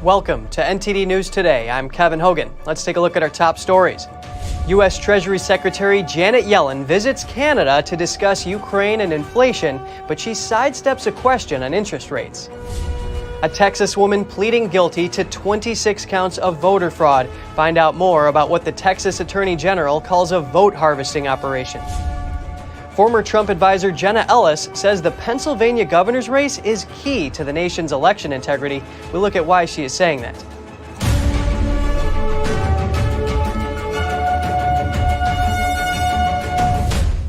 Welcome to NTD News Today. I'm Kevin Hogan. Let's take a look at our top stories. U.S. Treasury Secretary Janet Yellen visits Canada to discuss Ukraine and inflation, but she sidesteps a question on interest rates. A Texas woman pleading guilty to 26 counts of voter fraud. Find out more about what the Texas Attorney General calls a vote harvesting operation. Former Trump advisor Jenna Ellis says the Pennsylvania governor's race is key to the nation's election integrity. We look at why she is saying that.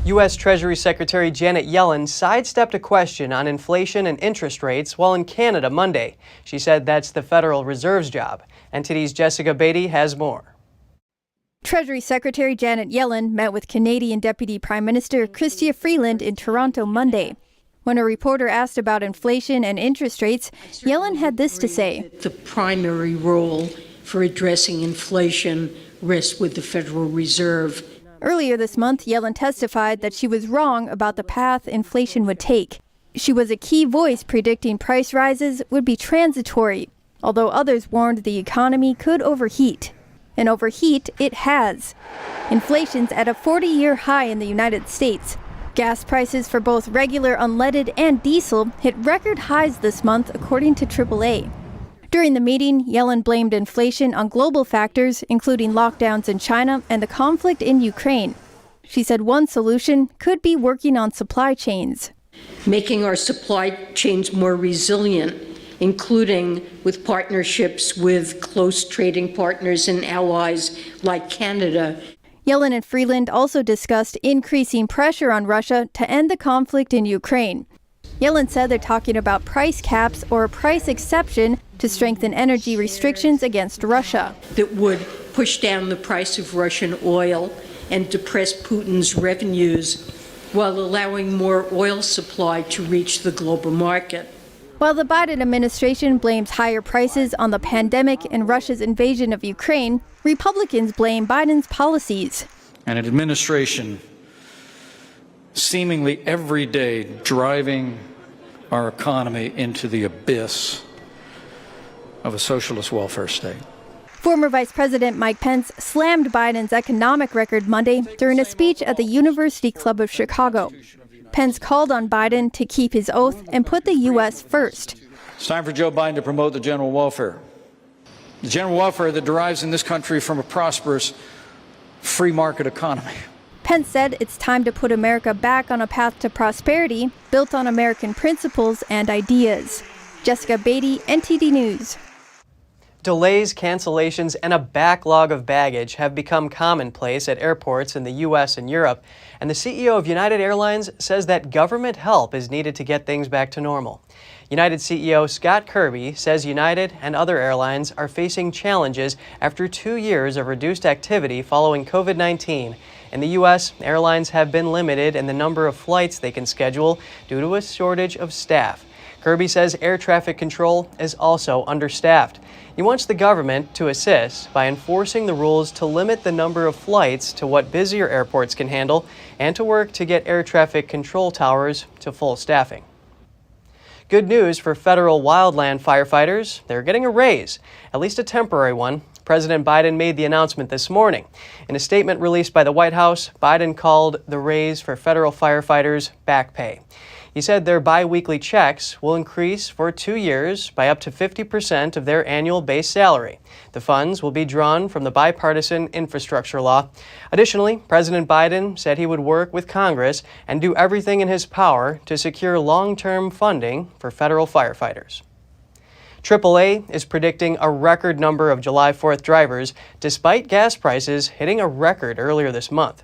U.S. Treasury Secretary Janet Yellen sidestepped a question on inflation and interest rates while in Canada Monday. She said that's the Federal Reserve's job. NTD's Jessica Beatty has more. Treasury Secretary Janet Yellen met with Canadian Deputy Prime Minister Chrystia Freeland in Toronto Monday. When a reporter asked about inflation and interest rates, Yellen had this to say. The primary role for addressing inflation rests with the Federal Reserve. Earlier this month, Yellen testified that she was wrong about the path inflation would take. She was a key voice predicting price rises would be transitory, although others warned the economy could overheat. And overheat it has. Inflation's at a 40-year high in the United States. Gas prices for both regular unleaded and diesel hit record highs this month, according to AAA. During the meeting, Yellen blamed inflation on global factors, including lockdowns in China and the conflict in Ukraine. She said one solution could be working on supply chains. Making our supply chains more resilient, including with partnerships with close trading partners and allies like Canada. Yellen and Freeland also discussed increasing pressure on Russia to end the conflict in Ukraine. Yellen said they're talking about price caps or a price exception to strengthen energy restrictions against Russia. That would push down the price of Russian oil and depress Putin's revenues while allowing more oil supply to reach the global market. While the Biden administration blames higher prices on the pandemic and Russia's invasion of Ukraine, Republicans blame Biden's policies. An administration seemingly every day driving our economy into the abyss of a socialist welfare state. Former Vice President Mike Pence slammed Biden's economic record Monday during a speech at the University Club of Chicago. Pence called on Biden to keep his oath and put the U.S. first. It's time for Joe Biden to promote the general welfare. The general welfare that derives in this country from a prosperous free market economy. Pence said it's time to put America back on a path to prosperity built on American principles and ideas. Jessica Beatty, NTD News. Delays, cancellations, and a backlog of baggage have become commonplace at airports in the U.S. and Europe, and the CEO of United Airlines says that government help is needed to get things back to normal. United CEO Scott Kirby says United and other airlines are facing challenges after 2 years of reduced activity following COVID-19. In the U.S., airlines have been limited in the number of flights they can schedule due to a shortage of staff. Kirby says air traffic control is also understaffed. He wants the government to assist by enforcing the rules to limit the number of flights to what busier airports can handle and to work to get air traffic control towers to full staffing. Good news for federal wildland firefighters. They're getting a raise, at least a temporary one. President Biden made the announcement this morning. In a statement released by the White House, Biden called the raise for federal firefighters back pay. He said their biweekly checks will increase for 2 years by up to 50% of their annual base salary. The funds will be drawn from the bipartisan infrastructure law. Additionally, President Biden said he would work with Congress and do everything in his power to secure long-term funding for federal firefighters. AAA is predicting a record number of July 4th drivers, despite gas prices hitting a record earlier this month.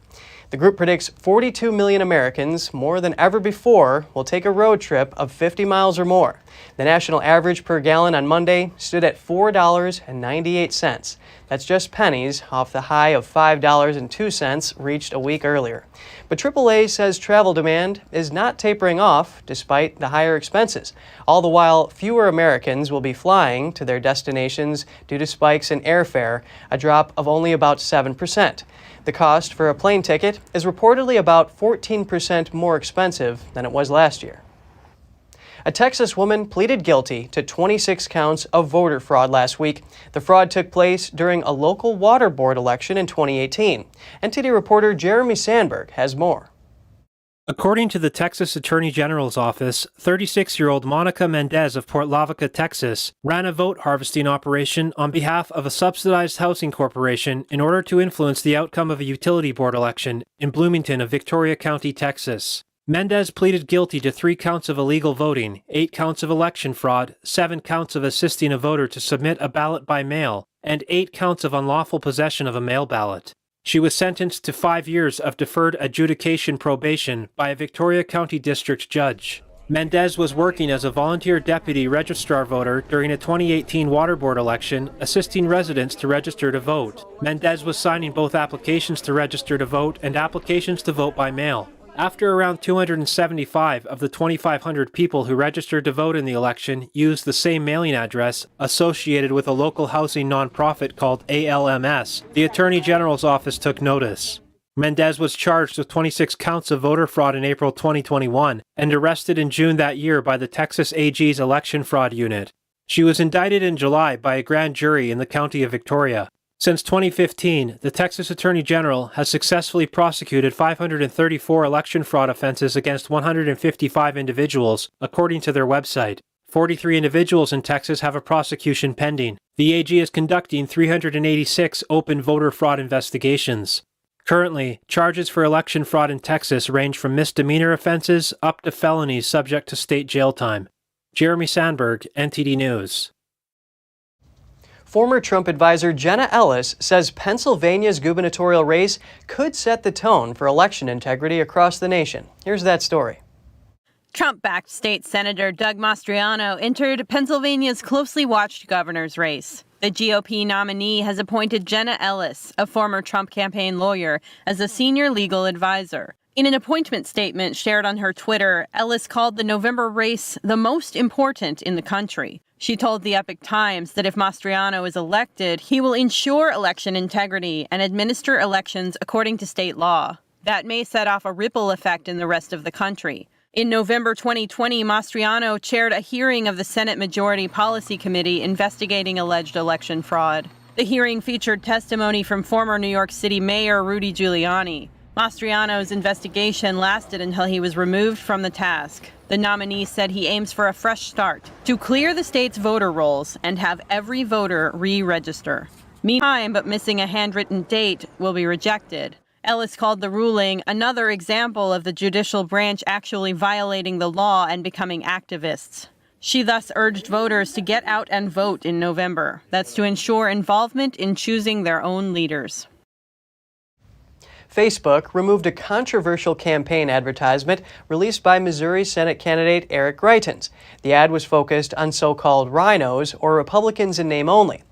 The group predicts 42 million Americans, more than ever before, will take a road trip of 50 miles or more. The national average per gallon on Monday stood at $4.98. That's just pennies off the high of $5.02 reached a week earlier. But AAA says travel demand is not tapering off despite the higher expenses. All the while, fewer Americans will be flying to their destinations due to spikes in airfare, a drop of only about 7%. The cost for a plane ticket is reportedly about 14% more expensive than it was last year. A Texas woman pleaded guilty to 26 counts of voter fraud last week. The fraud took place during a local water board election in 2018. NTD reporter Jeremy Sandberg has more. According to the Texas Attorney General's office, 36-year-old Monica Mendez of Port Lavaca, Texas, ran a vote harvesting operation on behalf of a subsidized housing corporation in order to influence the outcome of a utility board election in Bloomington of Victoria County, Texas. Mendez pleaded guilty to 3 counts of illegal voting, 8 counts of election fraud, 7 counts of assisting a voter to submit a ballot by mail, and 8 counts of unlawful possession of a mail ballot. She was sentenced to 5 years of deferred adjudication probation by a Victoria County District judge. Mendez was working as a volunteer deputy registrar voter during a 2018 water board election, assisting residents to register to vote. Mendez was signing both applications to register to vote and applications to vote by mail. After around 275 of the 2,500 people who registered to vote in the election used the same mailing address associated with a local housing nonprofit called ALMS, the Attorney General's office took notice. Mendez was charged with 26 counts of voter fraud in April 2021 and arrested in June that year by the Texas AG's election fraud unit. She was indicted in July by a grand jury in the county of Victoria. Since 2015, the Texas Attorney General has successfully prosecuted 534 election fraud offenses against 155 individuals, according to their website. 43 individuals in Texas have a prosecution pending. The AG is conducting 386 open voter fraud investigations. Currently, charges for election fraud in Texas range from misdemeanor offenses up to felonies subject to state jail time. Jeremy Sandberg, NTD News. Former Trump advisor Jenna Ellis says Pennsylvania's gubernatorial race could set the tone for election integrity across the nation. Here's that story. Trump-backed State Senator Doug Mastriano entered Pennsylvania's closely watched governor's race. The GOP nominee has appointed Jenna Ellis, a former Trump campaign lawyer, as a senior legal advisor. In an appointment statement shared on her Twitter, Ellis called the November race the most important in the country. She told the Epoch Times that if Mastriano is elected, he will ensure election integrity and administer elections according to state law. That may set off a ripple effect in the rest of the country. In November 2020, Mastriano chaired a hearing of the Senate Majority Policy Committee investigating alleged election fraud. The hearing featured testimony from former New York City Mayor Rudy Giuliani. Mastriano's investigation lasted until he was removed from the task. The nominee said he aims for a fresh start to clear the state's voter rolls and have every voter re-register. Meantime, but missing a handwritten date will be rejected. Ellis called the ruling another example of the judicial branch actually violating the law and becoming activists. She thus urged voters to get out and vote in November. That's to ensure involvement in choosing their own leaders. Facebook removed a controversial campaign advertisement released by Missouri Senate candidate Eric Greitens. The ad was focused on so-called rhinos, or Republicans in name only.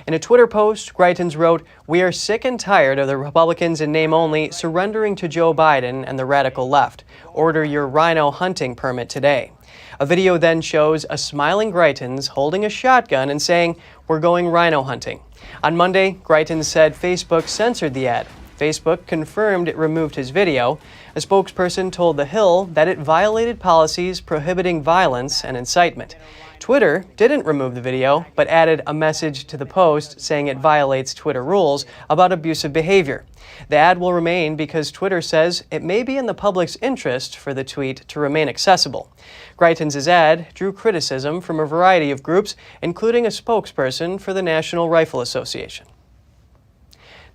In a Twitter post, Greitens wrote, "We are sick and tired of the Republicans in name only surrendering to Joe Biden and the radical left. Order your rhino hunting permit today." A video then shows a smiling Greitens holding a shotgun and saying, "We're going rhino hunting." On Monday, Greitens said Facebook censored the ad. Facebook confirmed it removed his video. A spokesperson told The Hill that it violated policies prohibiting violence and incitement. Twitter didn't remove the video, but added a message to the post saying it violates Twitter rules about abusive behavior. The ad will remain because Twitter says it may be in the public's interest for the tweet to remain accessible. Greitens' ad drew criticism from a variety of groups, including a spokesperson for the National Rifle Association.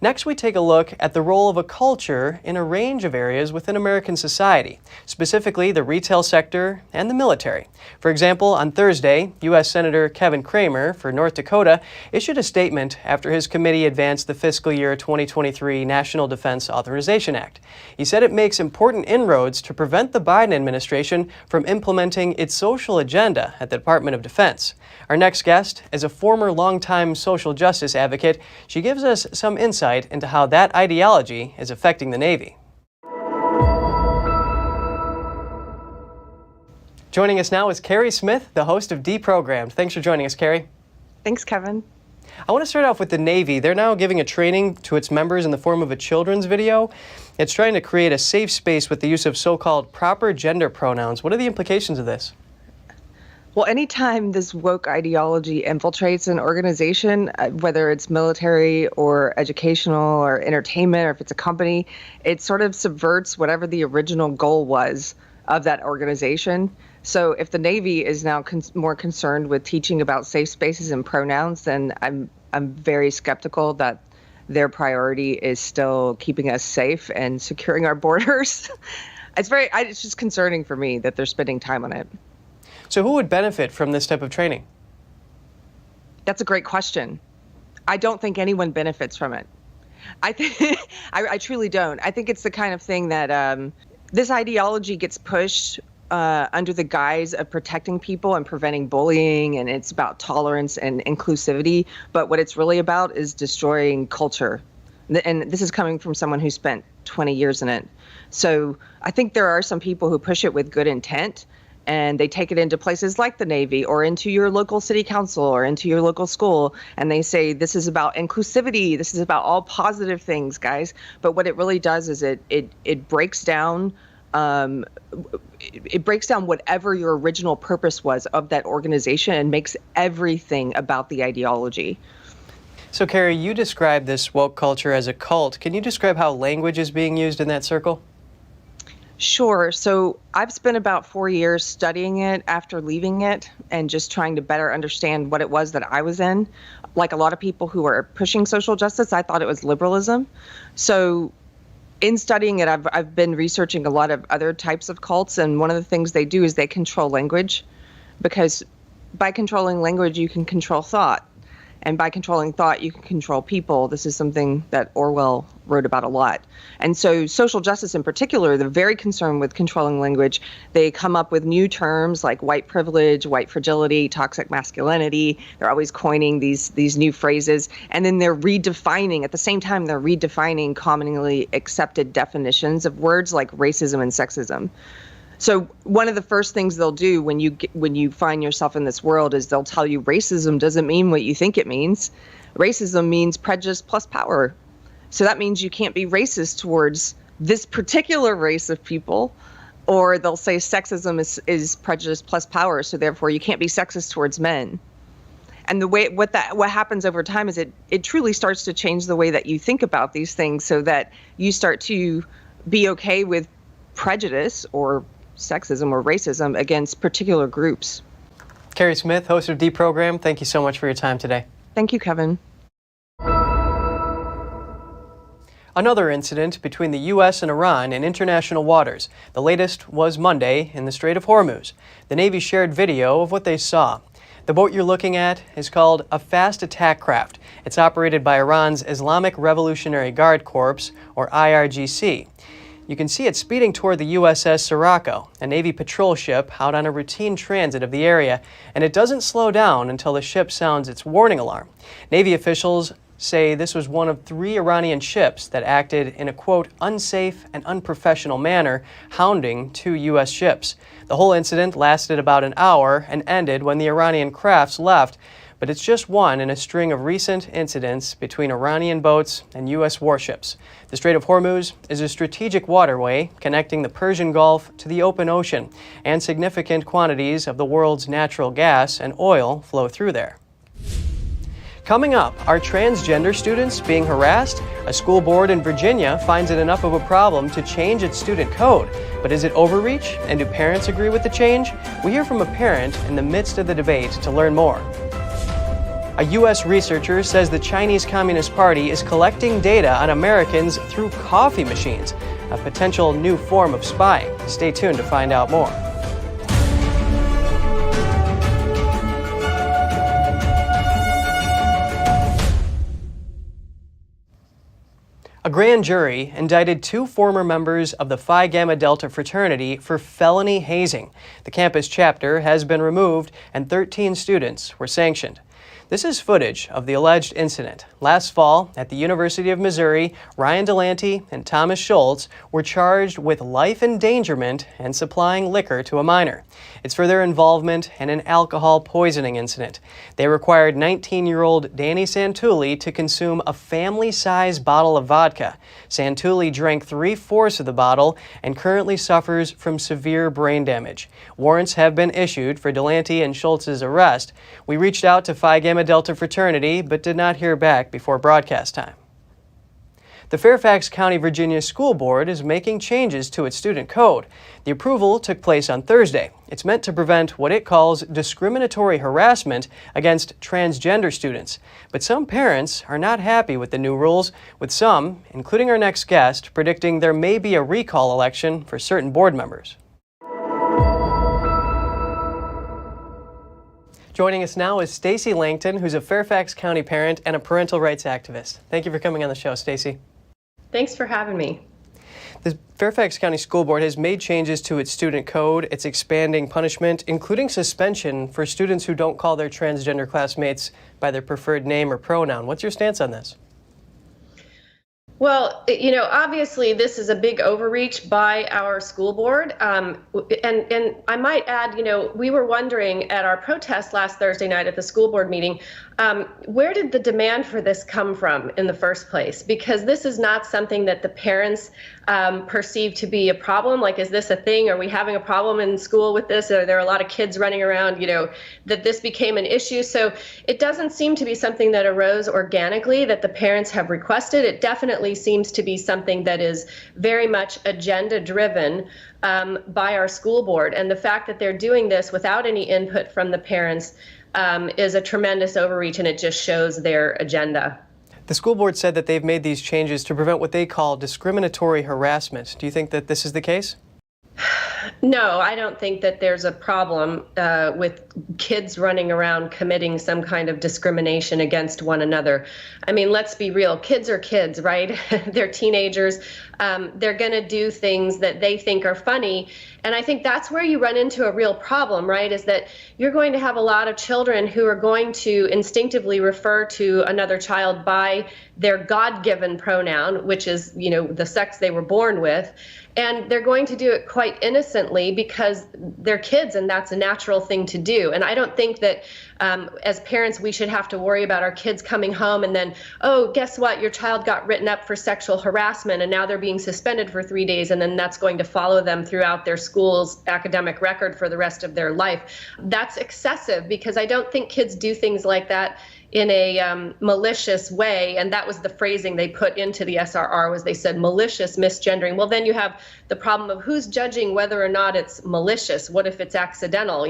Next, we take a look at the role of a culture in a range of areas within American society, specifically the retail sector and the military. For example, on Thursday, U.S. Senator Kevin Cramer for North Dakota issued a statement after his committee advanced the fiscal year 2023 National Defense Authorization Act. He said it makes important inroads to prevent the Biden administration from implementing its social agenda at the Department of Defense. Our next guest is a former longtime social justice advocate. She gives us some insight into how that ideology is affecting the Navy. Joining us now is Carrie Smith, the host of Deprogrammed. Thanks for joining us, Carrie. Thanks, Kevin. I want to start off with the Navy. They're now giving a training to its members in the form of a children's video. It's trying to create a safe space with the use of so-called proper gender pronouns. What are the implications of this? Well, anytime this woke ideology infiltrates an organization, whether it's military or educational or entertainment, or if it's a company, it sort of subverts whatever the original goal was of that organization. So if the Navy is now more concerned with teaching about safe spaces and pronouns, then I'm very skeptical that their priority is still keeping us safe and securing our borders. It's just concerning for me that they're spending time on it. So who would benefit from this type of training? That's a great question. I don't think anyone benefits from it. I truly don't. I think it's the kind of thing that this ideology gets pushed under the guise of protecting people and preventing bullying, and it's about tolerance and inclusivity. But what it's really about is destroying culture. And this is coming from someone who spent 20 years in it. So I think there are some people who push it with good intent, and they take it into places like the Navy or into your local city council or into your local school, and they say, this is about inclusivity, this is about all positive things, guys. But what it really does is it breaks down whatever your original purpose was of that organization and makes everything about the ideology. So Carrie, you describe this woke culture as a cult. Can you describe how language is being used in that circle? Sure. So I've spent about 4 years studying it after leaving it and just trying to better understand what it was that I was in. Like a lot of people who are pushing social justice, I thought it was liberalism. So in studying it, I've been researching a lot of other types of cults, and one of the things they do is they control language, because by controlling language, you can control thought. And by controlling thought, you can control people. This is something that Orwell wrote about a lot. And so social justice in particular, they're very concerned with controlling language. They come up with new terms like white privilege, white fragility, toxic masculinity. They're always coining these new phrases. And then they're redefining, at the same time, they're redefining commonly accepted definitions of words like racism and sexism. So one of the first things they'll do when you find yourself in this world is they'll tell you racism doesn't mean what you think it means. Racism means prejudice plus power. So that means you can't be racist towards this particular race of people. Or they'll say sexism is prejudice plus power, so therefore you can't be sexist towards men. And the way what happens over time is it truly starts to change the way that you think about these things, so that you start to be okay with prejudice or sexism or racism against particular groups. Carrie Smith, host of Deprogram, thank you so much for your time today. Thank you, Kevin. Another incident between the U.S. and Iran in international waters. The latest was Monday in the Strait of Hormuz. The Navy shared video of what they saw. The boat you're looking at is called a fast attack craft. It's operated by Iran's Islamic Revolutionary Guard Corps, or IRGC. You can see it speeding toward the USS Sirocco, a Navy patrol ship out on a routine transit of the area, and it doesn't slow down until the ship sounds its warning alarm. Navy officials say this was one of 3 Iranian ships that acted in a, quote, unsafe and unprofessional manner, hounding 2 U.S. ships. The whole incident lasted about an hour and ended when the Iranian crafts left, but it's just one in a string of recent incidents between Iranian boats and U.S. warships. The Strait of Hormuz is a strategic waterway connecting the Persian Gulf to the open ocean, and significant quantities of the world's natural gas and oil flow through there. Coming up, are transgender students being harassed? A school board in Virginia finds it enough of a problem to change its student code. But is it overreach? And do parents agree with the change? We hear from a parent in the midst of the debate to learn more. A U.S. researcher says the Chinese Communist Party is collecting data on Americans through coffee machines, a potential new form of spying. Stay tuned to find out more. A grand jury indicted 2 former members of the Phi Gamma Delta fraternity for felony hazing. The campus chapter has been removed and 13 students were sanctioned. This is footage of the alleged incident. Last fall, at the University of Missouri, Ryan Delante and Thomas Schultz were charged with life endangerment and supplying liquor to a minor. It's for their involvement in an alcohol poisoning incident. They required 19-year-old Danny Santulli to consume a family-sized bottle of vodka. Santulli drank 3/4 of the bottle and currently suffers from severe brain damage. Warrants have been issued for Delante and Schultz's arrest. We reached out to Phi Gamma Delta fraternity, but did not hear back before broadcast time. The Fairfax County, Virginia School Board is making changes to its student code. The approval took place on Thursday. It's meant to prevent what it calls discriminatory harassment against transgender students. But some parents are not happy with the new rules, with some, including our next guest, predicting there may be a recall election for certain board members. Joining us now is Stacy Langton, who's a Fairfax County parent and a parental rights activist. Thank you for coming on the show, Stacy. Thanks for having me. The Fairfax County School Board has made changes to its student code. It's expanding punishment, including suspension for students who don't call their transgender classmates by their preferred name or pronoun. What's your stance on this? Well, obviously this is a big overreach by our school board. And I might add, we were wondering at our protest last Thursday night at the school board meeting, where did the demand for this come from in the first place? Because this is not something that the parents perceive to be a problem. Like, is this a thing? Are we having a problem in school with this? Are there a lot of kids running around, that this became an issue? So it doesn't seem to be something that arose organically that the parents have requested. It definitely seems to be something that is very much agenda driven by our school board. And the fact that they're doing this without any input from the parents is a tremendous overreach, and it just shows their agenda. The school board said that they've made these changes to prevent what they call discriminatory harassment. Do you think that this is the case? No, I don't think that there's a problem with kids running around committing some kind of discrimination against one another. I mean, let's be real. Kids are kids, right? They're teenagers. They're going to do things that they think are funny. And I think that's where you run into a real problem, right? Is that you're going to have a lot of children who are going to instinctively refer to another child by their God-given pronoun, which is, the sex they were born with. And they're going to do it quite innocently because they're kids, and that's a natural thing to do. And I don't think that as parents we should have to worry about our kids coming home and then, oh, guess what? Your child got written up for sexual harassment and now they're being suspended for 3 days, and then that's going to follow them throughout their school's academic record for the rest of their life. That's excessive, because I don't think kids do things like that in a malicious way. And that was the phrasing they put into the SRR, was they said malicious misgendering. Well, then you have the problem of who's judging whether or not it's malicious. What if it's accidental?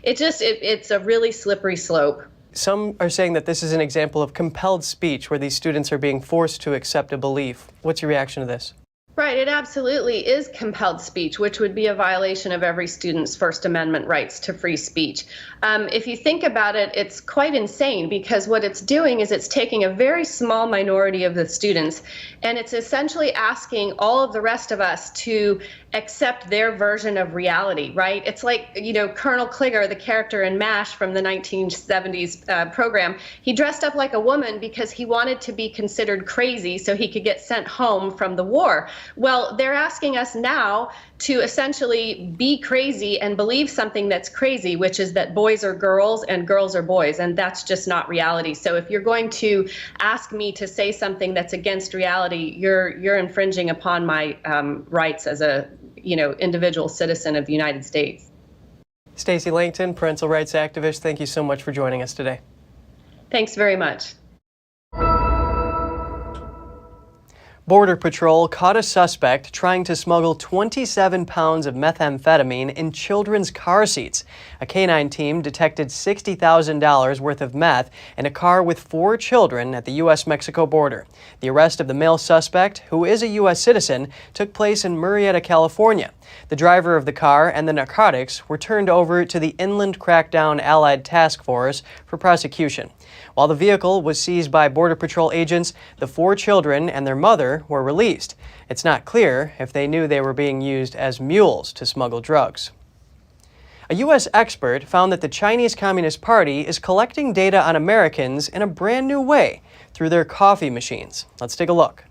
It's a really slippery slope. Some are saying that this is an example of compelled speech where these students are being forced to accept a belief. What's your reaction to this? Right, it absolutely is compelled speech, which would be a violation of every student's First Amendment rights to free speech. If you think about it, it's quite insane, because what it's doing is it's taking a very small minority of the students, and it's essentially asking all of the rest of us to accept their version of reality, right? It's like, Colonel Klinger, the character in MASH from the 1970s program, he dressed up like a woman because he wanted to be considered crazy so he could get sent home from the war. Well, they're asking us now to essentially be crazy and believe something that's crazy, which is that boys are girls and girls are boys, and that's just not reality. So if you're going to ask me to say something that's against reality, you're infringing upon my rights as a individual citizen of the United States. Stacy Langton, parental rights activist, thank you so much for joining us today. Thanks very much. Border Patrol caught a suspect trying to smuggle 27 pounds of methamphetamine in children's car seats. A canine team detected $60,000 worth of meth in a car with 4 children at the U.S.-Mexico border. The arrest of the male suspect, who is a U.S. citizen, took place in Murrieta, California. The driver of the car and the narcotics were turned over to the Inland Crackdown Allied Task Force for prosecution. While the vehicle was seized by Border Patrol agents, the 4 children and their mother were released. It's not clear if they knew they were being used as mules to smuggle drugs. A U.S. expert found that the Chinese Communist Party is collecting data on Americans in a brand new way through their coffee machines. Let's take a look.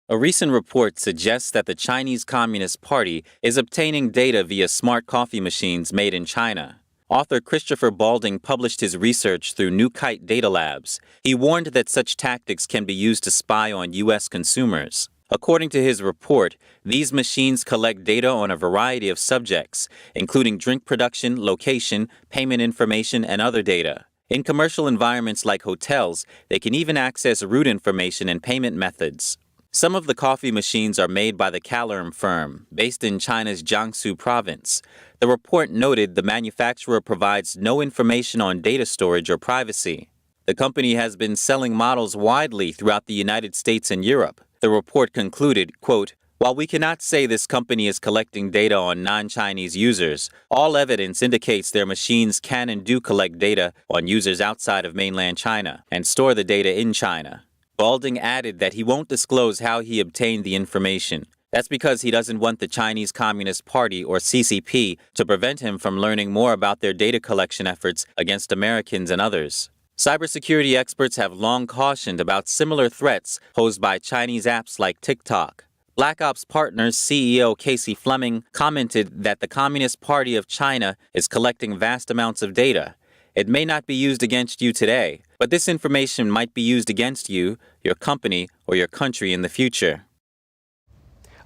A recent report suggests that the Chinese Communist Party is obtaining data via smart coffee machines made in China. Author Christopher Balding published his research through New Kite Data Labs. He warned that such tactics can be used to spy on U.S. consumers. According to his report, these machines collect data on a variety of subjects, including drink production, location, payment information, and other data. In commercial environments like hotels, they can even access route information and payment methods. Some of the coffee machines are made by the Calorum firm, based in China's Jiangsu province. The report noted the manufacturer provides no information on data storage or privacy. The company has been selling models widely throughout the United States and Europe. The report concluded, quote, "While we cannot say this company is collecting data on non-Chinese users, all evidence indicates their machines can and do collect data on users outside of mainland China and store the data in China." Balding added that he won't disclose how he obtained the information. That's because he doesn't want the Chinese Communist Party, or CCP, to prevent him from learning more about their data collection efforts against Americans and others. Cybersecurity experts have long cautioned about similar threats posed by Chinese apps like TikTok. Black Ops Partners CEO Casey Fleming commented that the Communist Party of China is collecting vast amounts of data. It may not be used against you today, but this information might be used against you, your company, or your country in the future.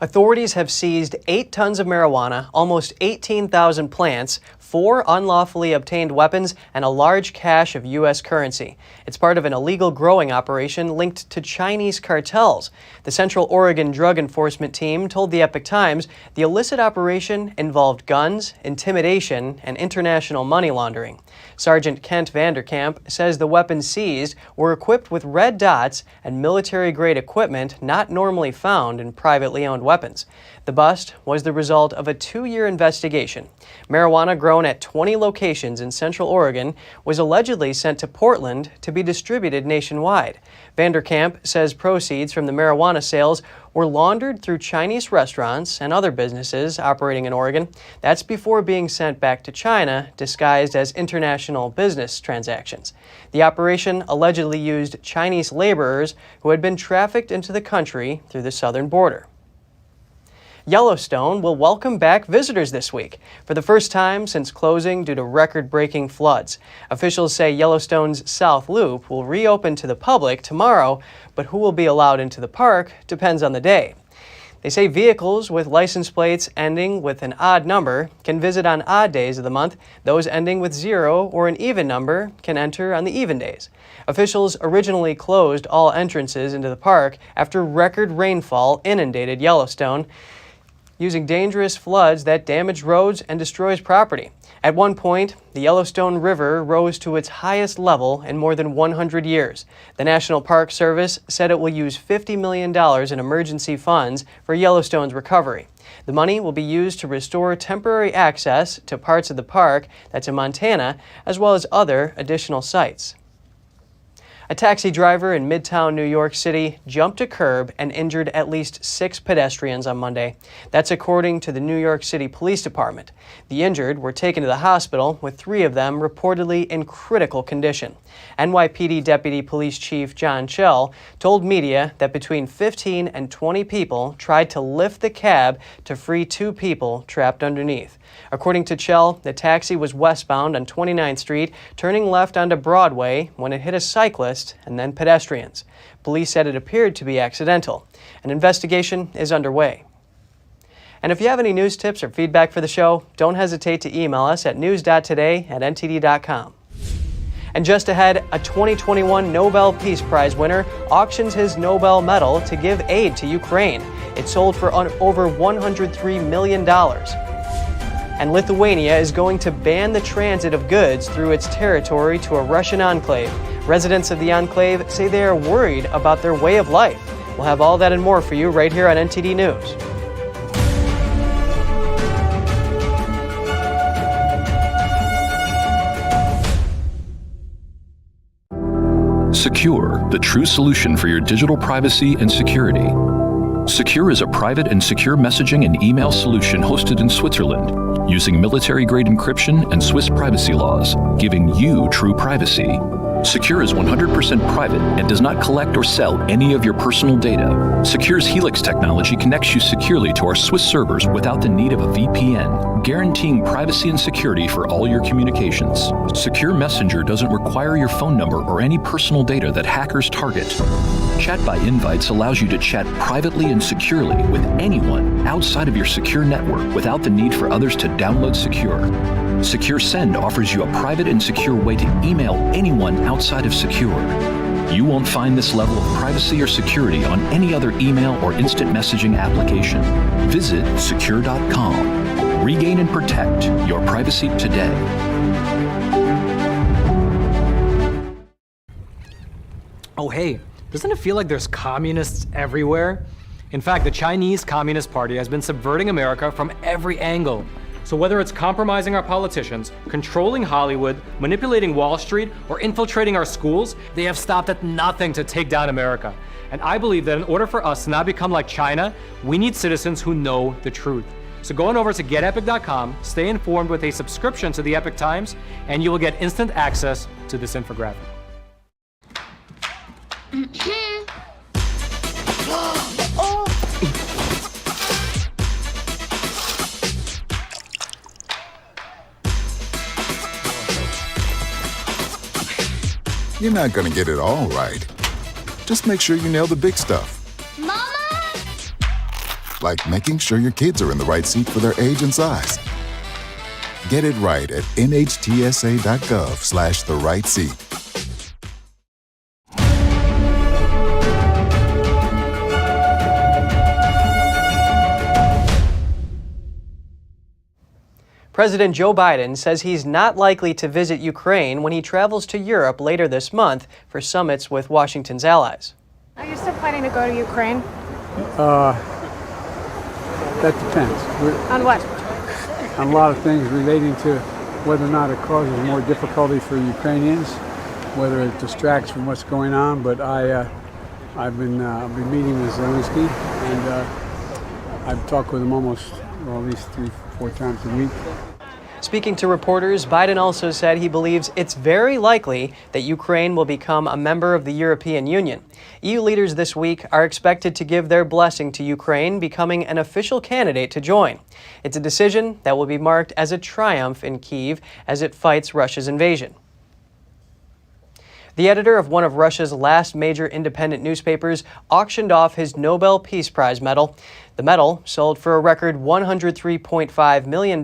Authorities have seized 8 tons of marijuana, almost 18,000 plants, 4 unlawfully obtained weapons, and a large cache of U.S. currency. It's part of an illegal growing operation linked to Chinese cartels. The Central Oregon Drug Enforcement Team told the Epoch Times the illicit operation involved guns, intimidation, and international money laundering. Sergeant Kent Vanderkamp says the weapons seized were equipped with red dots and military-grade equipment not normally found in privately owned weapons. The bust was the result of a 2-year investigation. Marijuana grown at 20 locations in Central Oregon was allegedly sent to Portland to be distributed nationwide. Vanderkamp says proceeds from the marijuana sales were laundered through Chinese restaurants and other businesses operating in Oregon. That's before being sent back to China, disguised as international business transactions. The operation allegedly used Chinese laborers who had been trafficked into the country through the southern border. Yellowstone will welcome back visitors this week for the first time since closing due to record-breaking floods. Officials say Yellowstone's South Loop will reopen to the public tomorrow, but who will be allowed into the park depends on the day. They say vehicles with license plates ending with an odd number can visit on odd days of the month. Those ending with 0 or an even number can enter on the even days. Officials originally closed all entrances into the park after record rainfall inundated Yellowstone, using dangerous floods that damage roads and destroys property. At one point, the Yellowstone River rose to its highest level in more than 100 years. The National Park Service said it will use $50 million in emergency funds for Yellowstone's recovery. The money will be used to restore temporary access to parts of the park that's in Montana, as well as other additional sites. A taxi driver in Midtown New York City jumped a curb and injured at least 6 pedestrians on Monday. That's according to the New York City Police Department. The injured were taken to the hospital, with 3 of them reportedly in critical condition. NYPD Deputy Police Chief John Chell told media that between 15 and 20 people tried to lift the cab to free 2 people trapped underneath. According to Chell, the taxi was westbound on 29th Street, turning left onto Broadway when it hit a cyclist and then pedestrians. Police said it appeared to be accidental. An investigation is underway. And if you have any news tips or feedback for the show, don't hesitate to email us at news.today@ntd.com. And just ahead, a 2021 Nobel Peace Prize winner auctions his Nobel medal to give aid to Ukraine. It sold for over $103 million. And Lithuania is going to ban the transit of goods through its territory to a Russian enclave. Residents of the enclave say they are worried about their way of life. We'll have all that and more for you right here on NTD News. Secure, the true solution for your digital privacy and security. Secure is a private and secure messaging and email solution hosted in Switzerland, using military-grade encryption and Swiss privacy laws, giving you true privacy. Secure is 100% private and does not collect or sell any of your personal data. Secure's Helix technology connects you securely to our Swiss servers without the need of a VPN, guaranteeing privacy and security for all your communications. Secure Messenger doesn't require your phone number or any personal data that hackers target. Chat by Invites allows you to chat privately and securely with anyone outside of your secure network without the need for others to download Secure. Secure Send offers you a private and secure way to email anyone outside of Secure. You won't find this level of privacy or security on any other email or instant messaging application. Visit secure.com. Regain and protect your privacy today. Oh, hey, doesn't it feel like there's communists everywhere? In fact, the Chinese Communist Party has been subverting America from every angle. So whether it's compromising our politicians, controlling Hollywood, manipulating Wall Street, or infiltrating our schools, they have stopped at nothing to take down America. And I believe that in order for us to not become like China, we need citizens who know the truth. So go on over to getepic.com, stay informed with a subscription to the Epic Times, and you will get instant access to this infographic. You're not gonna get it all right. Just make sure you nail the big stuff. Mama! Like making sure your kids are in the right seat for their age and size. Get it right at nhtsa.gov/the-right-seat. President Joe Biden says he's not likely to visit Ukraine when he travels to Europe later this month for summits with Washington's allies. Are you still planning to go to Ukraine? That depends. On what? On a lot of things relating to whether or not it causes more difficulty for Ukrainians, whether it distracts from what's going on. But I've been meeting with Zelensky, and I've talked with him almost, well, at least 3-4 times a week. Speaking to reporters, Biden also said he believes it's very likely that Ukraine will become a member of the European Union. EU leaders this week are expected to give their blessing to Ukraine becoming an official candidate to join. It's a decision that will be marked as a triumph in Kyiv as it fights Russia's invasion. The editor of one of Russia's last major independent newspapers auctioned off his Nobel Peace Prize medal. The medal sold for a record $103.5 million,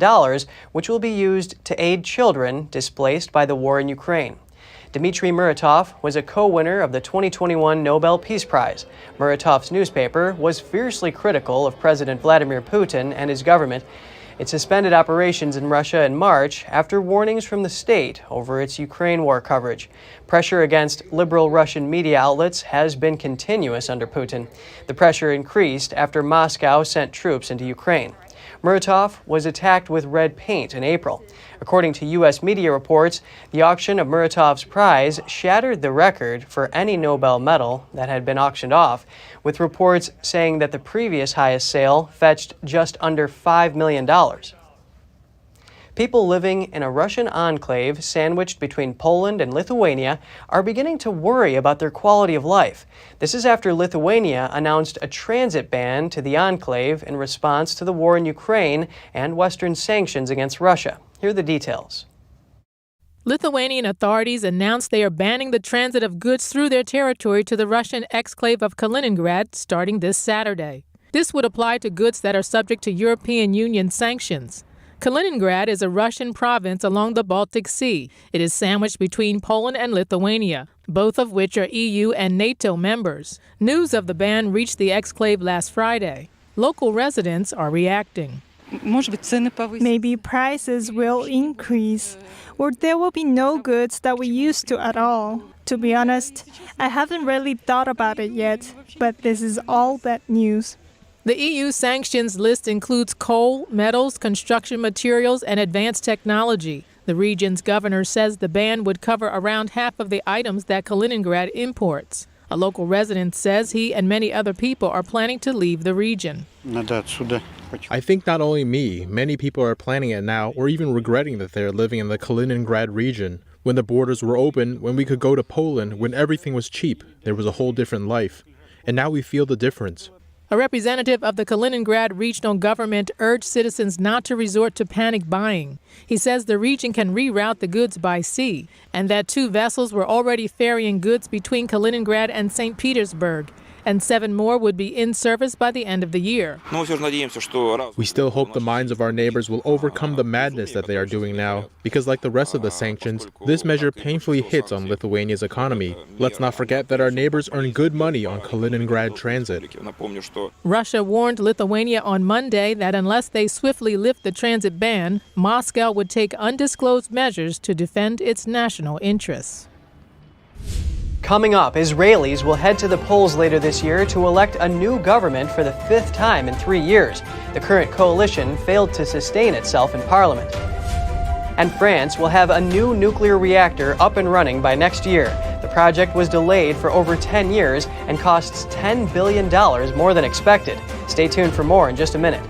which will be used to aid children displaced by the war in Ukraine. Dmitry Muratov was a co-winner of the 2021 Nobel Peace Prize. Muratov's newspaper was fiercely critical of President Vladimir Putin and his government. It suspended operations in Russia in March after warnings from the state over its Ukraine war coverage. Pressure against liberal Russian media outlets has been continuous under Putin. The pressure increased after Moscow sent troops into Ukraine. Muratov was attacked with red paint in April. According to U.S. media reports, the auction of Muratov's prize shattered the record for any Nobel medal that had been auctioned off, with reports saying that the previous highest sale fetched just under $5 million. People living in a Russian enclave sandwiched between Poland and Lithuania are beginning to worry about their quality of life. This is after Lithuania announced a transit ban to the enclave in response to the war in Ukraine and Western sanctions against Russia. Here are the details. Lithuanian authorities announced they are banning the transit of goods through their territory to the Russian exclave of Kaliningrad starting this Saturday. This would apply to goods that are subject to European Union sanctions. Kaliningrad is a Russian province along the Baltic Sea. It is sandwiched between Poland and Lithuania, both of which are EU and NATO members. News of the ban reached the exclave last Friday. Local residents are reacting. Maybe prices will increase, or there will be no goods that we used to at all. To be honest, I haven't really thought about it yet, but this is all bad news. The EU sanctions list includes coal, metals, construction materials, and advanced technology. The region's governor says the ban would cover around half of the items that Kaliningrad imports. A local resident says he and many other people are planning to leave the region. I think not only me, many people are planning it now or even regretting that they're living in the Kaliningrad region. When the borders were open, when we could go to Poland, when everything was cheap, there was a whole different life. And now we feel the difference. A representative of the Kaliningrad regional government urged citizens not to resort to panic buying. He says the region can reroute the goods by sea and that 2 vessels were already ferrying goods between Kaliningrad and St. Petersburg, and 7 more would be in service by the end of the year. We still hope the minds of our neighbors will overcome the madness that they are doing now, because like the rest of the sanctions, this measure painfully hits on Lithuania's economy. Let's not forget that our neighbors earn good money on Kaliningrad transit. Russia warned Lithuania on Monday that unless they swiftly lift the transit ban, Moscow would take undisclosed measures to defend its national interests. Coming up, Israelis will head to the polls later this year to elect a new government for the 5th time in 3 years. The current coalition failed to sustain itself in parliament. And France will have a new nuclear reactor up and running by next year. The project was delayed for over 10 years and costs $10 billion more than expected. Stay tuned for more in just a minute.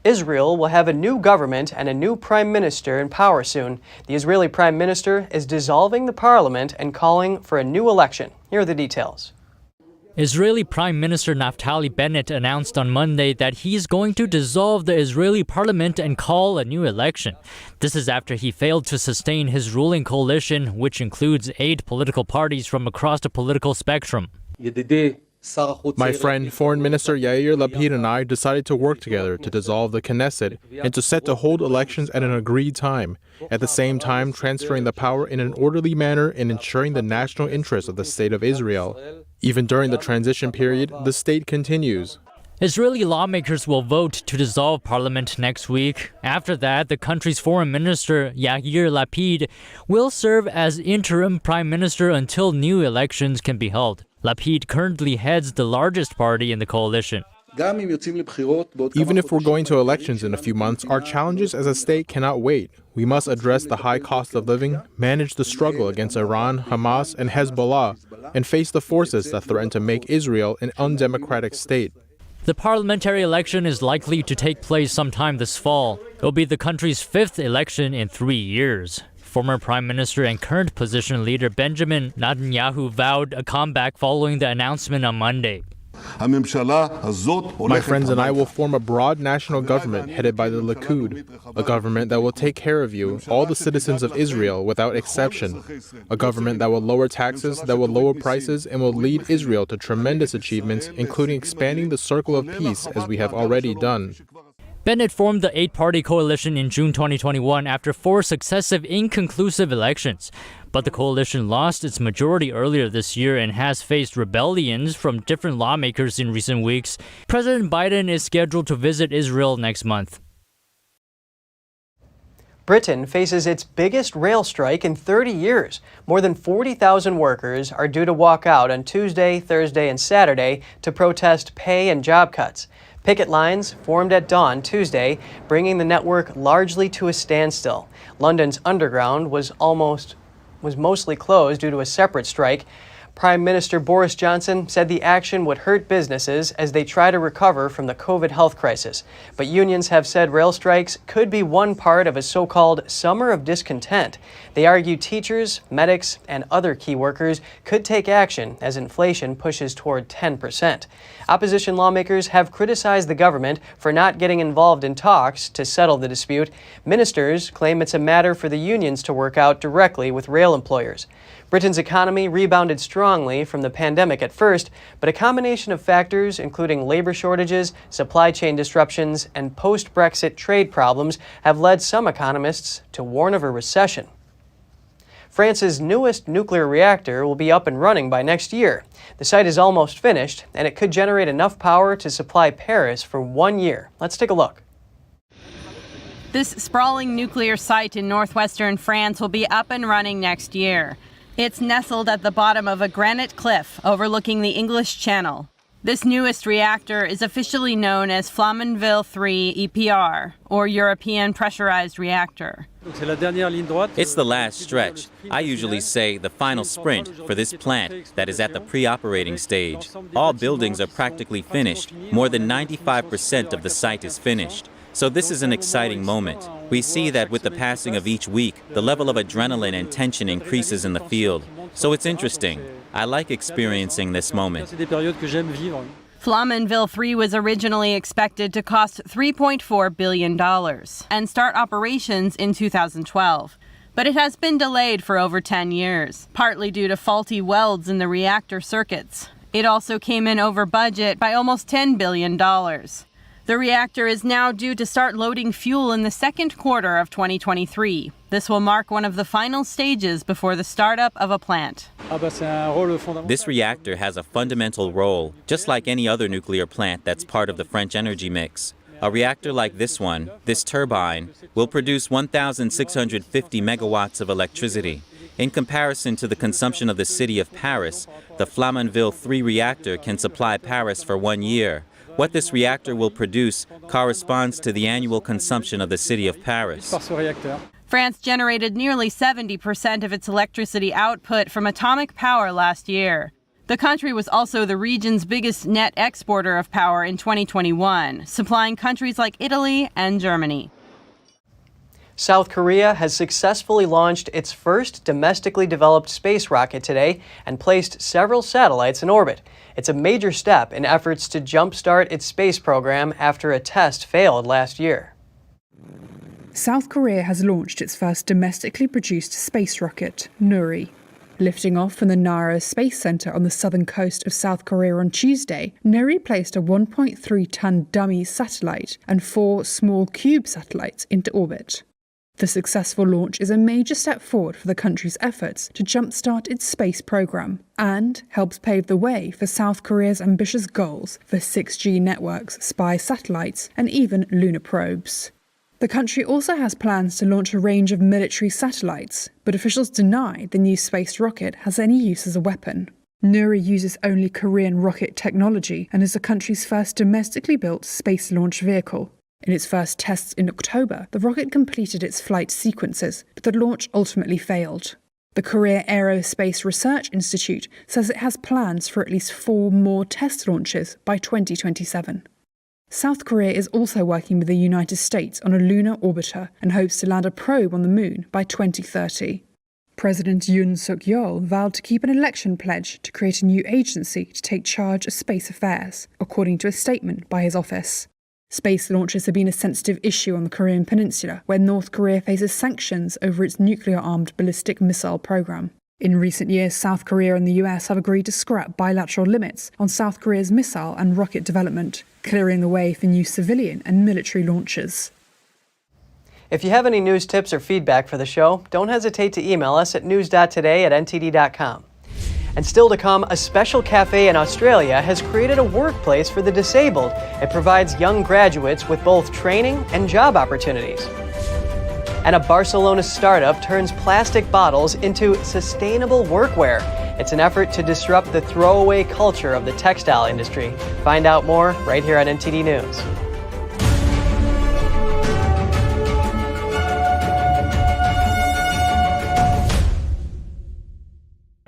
Israel will have a new government and a new prime minister in power soon. The Israeli prime minister is dissolving the parliament and calling for a new election. Here are the details. Israeli Prime Minister Naftali Bennett announced on Monday that he's going to dissolve the Israeli parliament and call a new election. This is after he failed to sustain his ruling coalition, which includes 8 political parties from across the political spectrum. My friend, Foreign Minister Yair Lapid and I decided to work together to dissolve the Knesset and to set to hold elections at an agreed time, at the same time transferring the power in an orderly manner and ensuring the national interests of the State of Israel. Even during the transition period, the state continues. Israeli lawmakers will vote to dissolve parliament next week. After that, the country's foreign minister, Yair Lapid, will serve as interim prime minister until new elections can be held. Lapid currently heads the largest party in the coalition. Even if we're going to elections in a few months, our challenges as a state cannot wait. We must address the high cost of living, manage the struggle against Iran, Hamas, and Hezbollah, and face the forces that threaten to make Israel an undemocratic state. The parliamentary election is likely to take place sometime this fall. It will be the country's 5th election in 3 years. Former Prime Minister and current opposition leader Benjamin Netanyahu vowed a comeback following the announcement on Monday. My friends and I will form a broad national government headed by the Likud, a government that will take care of you, all the citizens of Israel, without exception. A government that will lower taxes, that will lower prices, and will lead Israel to tremendous achievements, including expanding the circle of peace as we have already done. Bennett formed the 8-party coalition in June 2021 after 4 successive inconclusive elections. But the coalition lost its majority earlier this year and has faced rebellions from different lawmakers in recent weeks. President Biden is scheduled to visit Israel next month. Britain faces its biggest rail strike in 30 years. More than 40,000 workers are due to walk out on Tuesday, Thursday, and Saturday to protest pay and job cuts. Picket lines formed at dawn Tuesday, bringing the network largely to a standstill. London's Underground was mostly closed due to a separate strike. Prime Minister Boris Johnson said the action would hurt businesses as they try to recover from the COVID health crisis. But unions have said rail strikes could be one part of a so-called summer of discontent. They argue teachers, medics, and other key workers could take action as inflation pushes toward 10%. Opposition lawmakers have criticized the government for not getting involved in talks to settle the dispute. Ministers claim it's a matter for the unions to work out directly with rail employers. Britain's economy rebounded strongly from the pandemic at first, but a combination of factors, including labor shortages, supply chain disruptions, and post-Brexit trade problems, have led some economists to warn of a recession. France's newest nuclear reactor will be up and running by next year. The site is almost finished, and it could generate enough power to supply Paris for 1 year. Let's take a look. This sprawling nuclear site in northwestern France will be up and running next year. It's nestled at the bottom of a granite cliff overlooking the English Channel. This newest reactor is officially known as Flamanville 3 EPR, or European Pressurized Reactor. It's the last stretch. I usually say the final sprint for this plant that is at the pre-operating stage. All buildings are practically finished. More than 95% of the site is finished. So this is an exciting moment. We see that with the passing of each week, the level of adrenaline and tension increases in the field. So it's interesting. I like experiencing this moment. Flamanville 3 was originally expected to cost $3.4 billion and start operations in 2012. But it has been delayed for over 10 years, partly due to faulty welds in the reactor circuits. It also came in over budget by almost $10 billion. The reactor is now due to start loading fuel in the second quarter of 2023. This will mark one of the final stages before the startup of a plant. This reactor has a fundamental role, just like any other nuclear plant that's part of the French energy mix. A reactor like this one, this turbine, will produce 1,650 megawatts of electricity. In comparison to the consumption of the city of Paris, the Flamanville 3 reactor can supply Paris for 1 year. What this reactor will produce corresponds to the annual consumption of the city of Paris. France generated nearly 70% of its electricity output from atomic power last year. The country was also the region's biggest net exporter of power in 2021, supplying countries like Italy and Germany. South Korea has successfully launched its first domestically developed space rocket today and placed several satellites in orbit. It's a major step in efforts to jumpstart its space program after a test failed last year. South Korea has launched its first domestically produced space rocket, Nuri. Lifting off from the Nara Space Center on the southern coast of South Korea on Tuesday, Nuri placed a 1.3-ton dummy satellite and 4 small cube satellites into orbit. The successful launch is a major step forward for the country's efforts to jumpstart its space program and helps pave the way for South Korea's ambitious goals for 6G networks, spy satellites, and even lunar probes. The country also has plans to launch a range of military satellites, but officials deny the new space rocket has any use as a weapon. Nuri uses only Korean rocket technology and is the country's first domestically built space launch vehicle. In its first tests in October, the rocket completed its flight sequences, but the launch ultimately failed. The Korea Aerospace Research Institute says it has plans for at least 4 more test launches by 2027. South Korea is also working with the United States on a lunar orbiter and hopes to land a probe on the moon by 2030. President Yoon Suk-yeol vowed to keep an election pledge to create a new agency to take charge of space affairs, according to a statement by his office. Space launches have been a sensitive issue on the Korean peninsula, where North Korea faces sanctions over its nuclear-armed ballistic missile program. In recent years, South Korea and the US have agreed to scrap bilateral limits on South Korea's missile and rocket development, clearing the way for new civilian and military launches. If you have any news tips or feedback for the show, don't hesitate to email us at news.today@ntd.com. And still to come, a special cafe in Australia has created a workplace for the disabled. It provides young graduates with both training and job opportunities. And a Barcelona startup turns plastic bottles into sustainable workwear. It's an effort to disrupt the throwaway culture of the textile industry. Find out more right here on NTD News.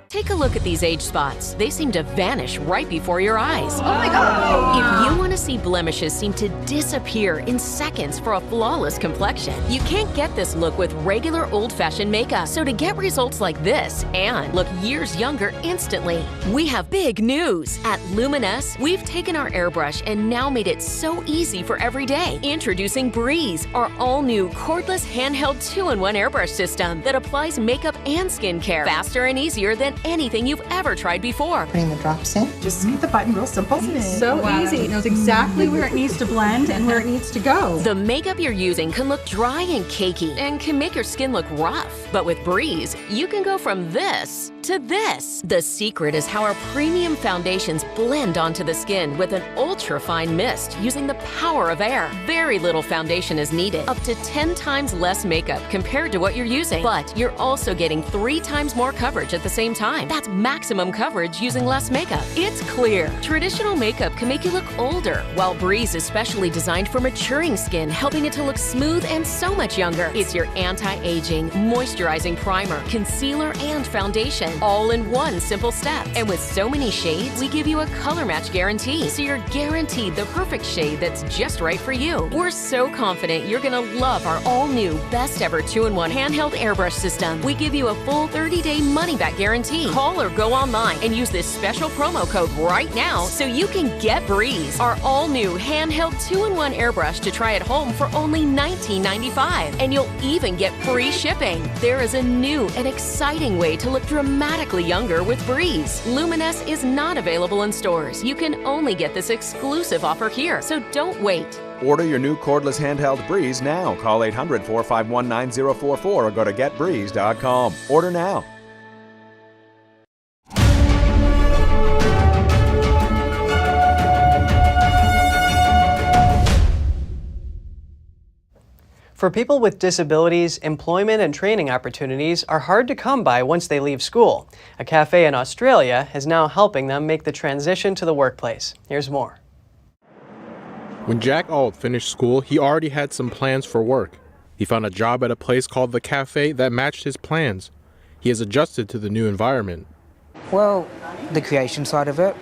Take a look at these age spots. They seem to vanish right before your eyes. Oh my God! If you want to see blemishes seem to disappear in seconds for a flawless complexion, you can't get this look with regular old-fashioned makeup. So to get results like this and look years younger instantly, we have big news. At Luminous, we've taken our airbrush and now made it so easy for every day. Introducing Breeze, our all-new cordless handheld 2-in-1 airbrush system that applies makeup and skincare faster and easier than anything you've ever tried before. Putting the drops in. Just hit the button, real simple. So easy. It knows exactly where it needs to blend and where it needs to go. The makeup you're using can look dry and cakey and can make your skin look rough. But with Breeze, you can go from this to this. The secret is how our premium foundations blend onto the skin with an ultra-fine mist using the power of air. Very little foundation is needed, up to 10 times less makeup compared to what you're using. But you're also getting 3 times more coverage at the same time. That's maximum coverage using less makeup. It's clear. Traditional makeup can make you look older, while Breeze is specially designed for maturing skin, helping it to look smooth and so much younger. It's your anti-aging, moisturizing primer, concealer, and foundation, all in one simple step. And with so many shades, we give you a color match guarantee, so you're guaranteed the perfect shade that's just right for you. We're so confident you're gonna love our all-new, best-ever 2-in-1 handheld airbrush system. We give you a full 30-day money-back guarantee. Call or go online and use this special promo code right now so you can get Breeze, our all-new handheld 2-in-1 airbrush to try at home for only $19.95. And you'll even get free shipping. There is a new and exciting way to look dramatically younger with Breeze. Luminous is not available in stores. You can only get this exclusive offer here, so don't wait. Order your new cordless handheld Breeze now. Call 800-451-9044 or go to getbreeze.com. Order now. For people with disabilities, employment and training opportunities are hard to come by once they leave school. A cafe in Australia is now helping them make the transition to the workplace. Here's more. When Jack Auld finished school, he already had some plans for work. He found a job at a place called The Cafe that matched his plans. He has adjusted to the new environment. Well, the creation side of it.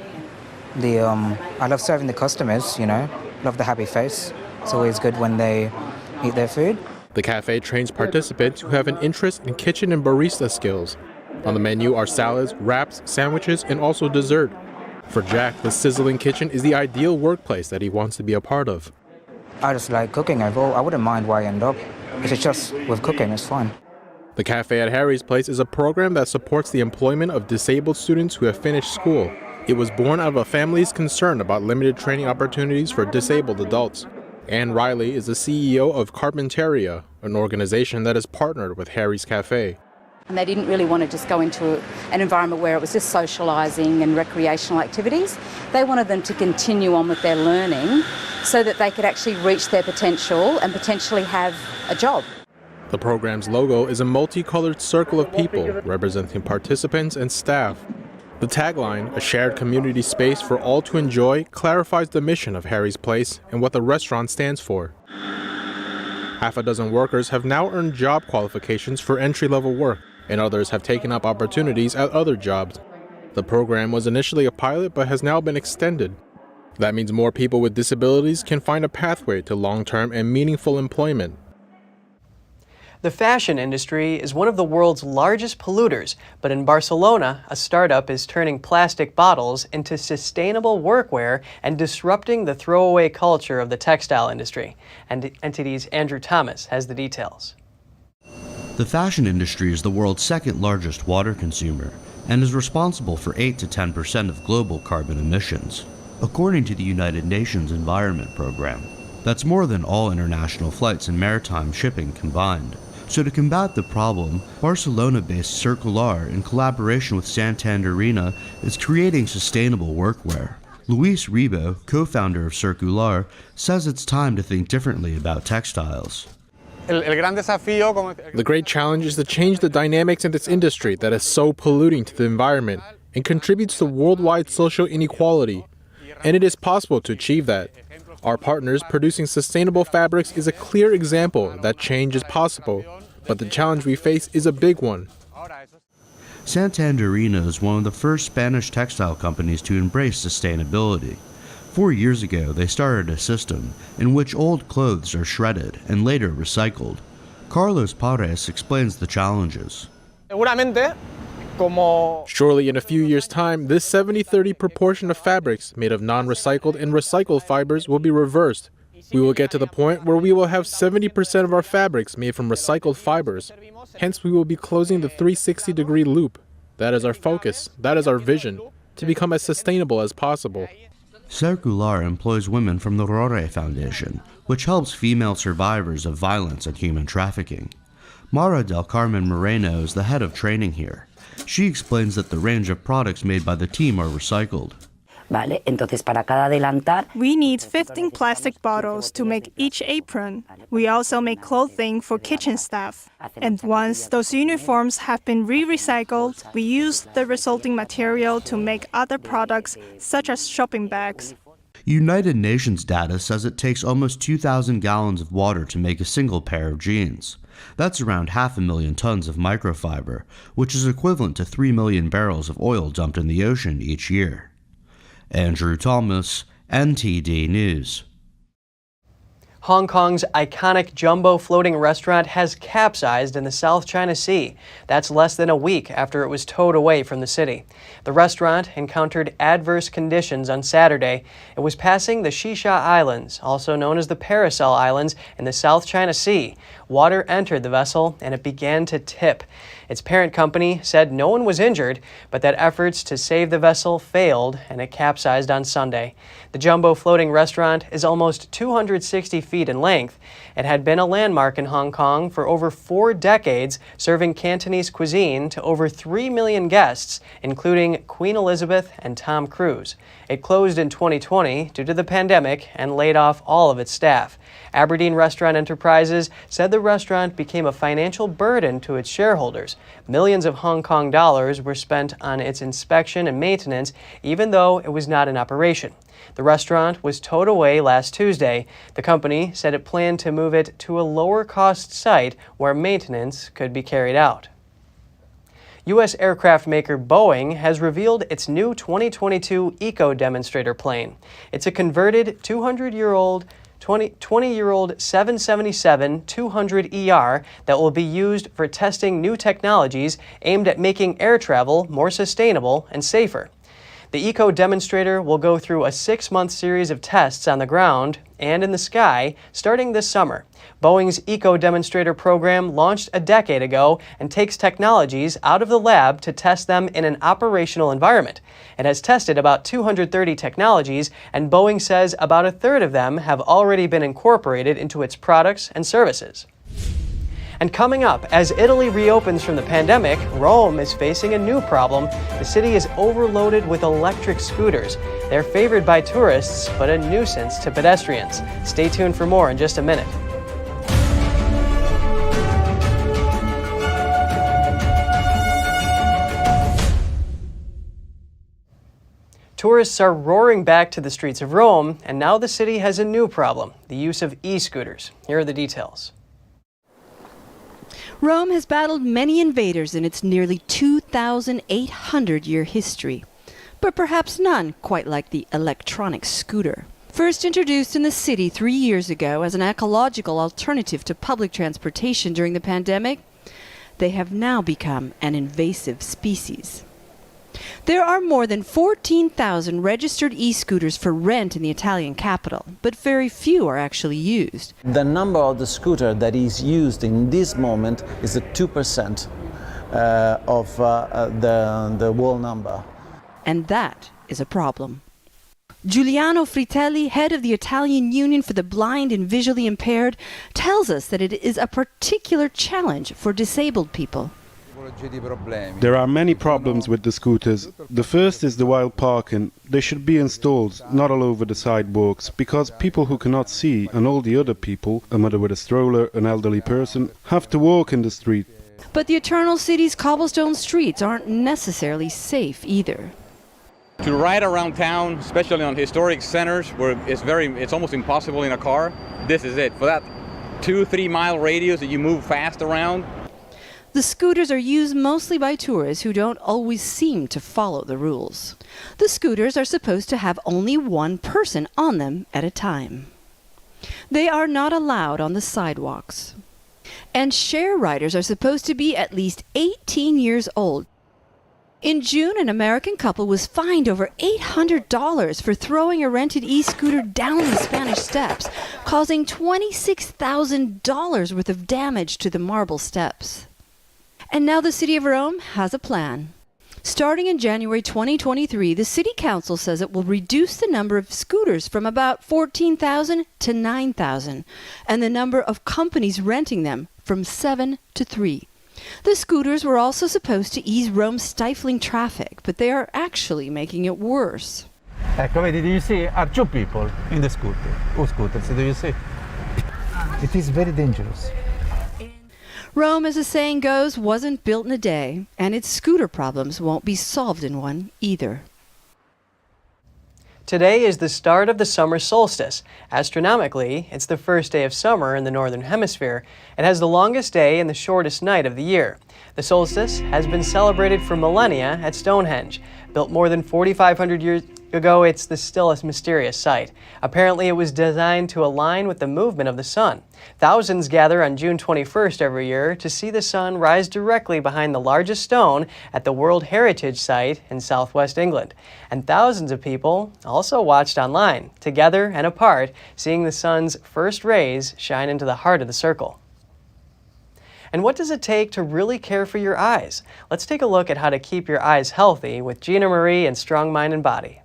I love serving the customers, love the happy face. It's always good when they eat their food. The cafe trains participants who have an interest in kitchen and barista skills. On the menu are salads, wraps, sandwiches, and also dessert. For Jack, the sizzling kitchen is the ideal workplace that he wants to be a part of. I just like cooking overall. I wouldn't mind where I end up. If it's just with cooking, it's fine. The Cafe at Harry's Place is a program that supports the employment of disabled students who have finished school. It was born out of a family's concern about limited training opportunities for disabled adults. Anne Riley is the CEO of Carpinteria, an organization that has partnered with Harry's Cafe. And they didn't really want to just go into an environment where it was just socialising and recreational activities. They wanted them to continue on with their learning so that they could actually reach their potential and potentially have a job. The program's logo is a multicolored circle of people representing participants and staff. The tagline, a shared community space for all to enjoy, clarifies the mission of Harry's Place and what the restaurant stands for. Half a dozen workers have now earned job qualifications for entry-level work, and others have taken up opportunities at other jobs. The program was initially a pilot but has now been extended. That means more people with disabilities can find a pathway to long-term and meaningful employment. The fashion industry is one of the world's largest polluters, but in Barcelona, a startup is turning plastic bottles into sustainable workwear and disrupting the throwaway culture of the textile industry. And Entity's Andrew Thomas has the details. The fashion industry is the world's second largest water consumer and is responsible for 8 to 10% of global carbon emissions, according to the United Nations Environment Program. That's more than all international flights and maritime shipping combined. So to combat the problem, Barcelona-based Circular, in collaboration with Santanderina, is creating sustainable workwear. Luis Ribo, co-founder of Circular, says it's time to think differently about textiles. The great challenge is to change the dynamics in this industry that is so polluting to the environment and contributes to worldwide social inequality. And it is possible to achieve that. Our partners producing sustainable fabrics is a clear example that change is possible, but the challenge we face is a big one. Santanderina is one of the first Spanish textile companies to embrace sustainability. 4 years ago, they started a system in which old clothes are shredded and later recycled. Carlos Pares explains the challenges. Surely in a few years' time, this 70-30 proportion of fabrics made of non-recycled and recycled fibers will be reversed. We will get to the point where we will have 70% of our fabrics made from recycled fibers. Hence, we will be closing the 360-degree loop. That is our focus, that is our vision, to become as sustainable as possible. Circular employs women from the Rore Foundation, which helps female survivors of violence and human trafficking. Mara del Carmen Moreno is the head of training here, She explains that the range of products made by the team are recycled. We need 15 plastic bottles to make each apron. We also make clothing for kitchen staff. And once those uniforms have been re-recycled, we use the resulting material to make other products, such as shopping bags. United Nations data says it takes almost 2,000 gallons of water to make a single pair of jeans. That's around 500,000 tons of microfiber, which is equivalent to 3 million barrels of oil dumped in the ocean each year. Andrew Thomas, NTD News. Hong Kong's iconic Jumbo floating restaurant has capsized in the South China Sea. That's less than a week after it was towed away from the city. The restaurant encountered adverse conditions on Saturday. It was passing the Shisha Islands, also known as the Paracel Islands, in the South China Sea. Water entered the vessel and it began to tip. Its parent company said no one was injured, but that efforts to save the vessel failed and it capsized on Sunday. The Jumbo floating restaurant is almost 260 feet in length. It had been a landmark in Hong Kong for over 4 decades, serving Cantonese cuisine to over 3 million guests, including Queen Elizabeth and Tom Cruise. It closed in 2020 due to the pandemic and laid off all of its staff. Aberdeen Restaurant Enterprises said the restaurant became a financial burden to its shareholders. Millions of Hong Kong dollars were spent on its inspection and maintenance, even though it was not in operation. The restaurant was towed away last Tuesday. The company said it planned to move it to a lower-cost site where maintenance could be carried out. U.S. aircraft maker Boeing has revealed its new 2022 Eco Demonstrator plane. It's a converted 20-year-old 777-200ER that will be used for testing new technologies aimed at making air travel more sustainable and safer. The Eco Demonstrator will go through a 6-month series of tests on the ground and in the sky starting this summer. Boeing's Eco Demonstrator program launched a decade ago and takes technologies out of the lab to test them in an operational environment. It has tested about 230 technologies, and Boeing says about a third of them have already been incorporated into its products and services. And coming up, as Italy reopens from the pandemic, Rome is facing a new problem. The city is overloaded with electric scooters. They're favored by tourists, but a nuisance to pedestrians. Stay tuned for more in just a minute. Tourists are roaring back to the streets of Rome, and now the city has a new problem, the use of e-scooters. Here are the details. Rome has battled many invaders in its nearly 2,800-year history, but perhaps none quite like the electronic scooter. First introduced in the city 3 years ago as an ecological alternative to public transportation during the pandemic, they have now become an invasive species. There are more than 14,000 registered e-scooters for rent in the Italian capital, but very few are actually used. The number of the scooter that is used in this moment is at 2% of the whole number. And that is a problem. Giuliano Fritelli, head of the Italian Union for the Blind and Visually Impaired, tells us that it is a particular challenge for disabled people. There are many problems with the scooters. The first is the wild parking. They should be installed not all over the sidewalks, because people who cannot see and all the other people, a mother with a stroller, an elderly person, have to walk in the street. But the Eternal City's cobblestone streets aren't necessarily safe either. To ride around town, especially on historic centers where it's almost impossible in a car, this is it. For that 2-3 mile radius that you move fast around. The scooters are used mostly by tourists who don't always seem to follow the rules. The scooters are supposed to have only one person on them at a time. They are not allowed on the sidewalks. And share riders are supposed to be at least 18 years old. In June, an American couple was fined over $800 for throwing a rented e-scooter down the Spanish Steps, causing $26,000 worth of damage to the marble steps. And now the City of Rome has a plan. Starting in January 2023, the City Council says it will reduce the number of scooters from about 14,000 to 9,000, and the number of companies renting them from 7 to 3. The scooters were also supposed to ease Rome's stifling traffic, but they are actually making it worse. Ecco, vedi, do you see? Are two people in the scooter. Scooters, do you see? It is very dangerous. Rome, as the saying goes, wasn't built in a day, and its scooter problems won't be solved in one either. Today is the start of the summer solstice. Astronomically, it's the first day of summer in the northern hemisphere. It has the longest day and the shortest night of the year. The solstice has been celebrated for millennia at Stonehenge. Built more than 4,500 years ago, it's still a mysterious sight. Apparently, it was designed to align with the movement of the sun. Thousands gather on June 21st every year to see the sun rise directly behind the largest stone at the World Heritage Site in southwest England. And thousands of people also watched online, together and apart, seeing the sun's first rays shine into the heart of the circle. And what does it take to really care for your eyes? Let's take a look at how to keep your eyes healthy with Gina Marie and Strong Mind and Body.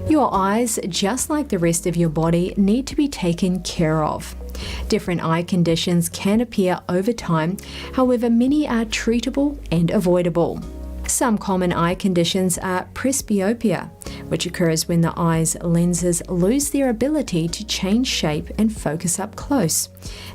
Your eyes, just like the rest of your body, need to be taken care of. Different eye conditions can appear over time, however, many are treatable and avoidable. Some common eye conditions are presbyopia, which occurs when the eye's lenses lose their ability to change shape and focus up close.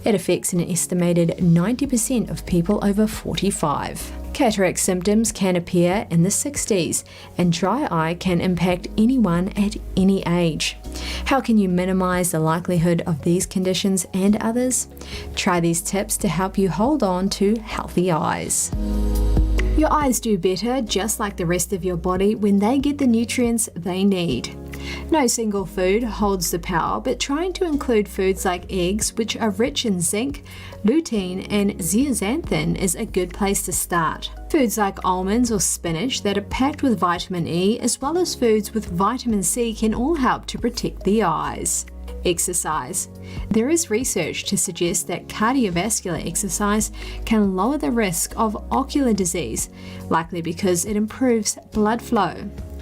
It affects an estimated 90% of people over 45. Cataract symptoms can appear in the 60s, and dry eye can impact anyone at any age. How can you minimize the likelihood of these conditions and others? Try these tips to help you hold on to healthy eyes. Your eyes do better, just like the rest of your body, when they get the nutrients they need. No single food holds the power, but trying to include foods like eggs, which are rich in zinc, lutein, and zeaxanthin, is a good place to start. Foods like almonds or spinach that are packed with vitamin E, as well as foods with vitamin C, can all help to protect the eyes. Exercise. There is research to suggest that cardiovascular exercise can lower the risk of ocular disease, likely because it improves blood flow.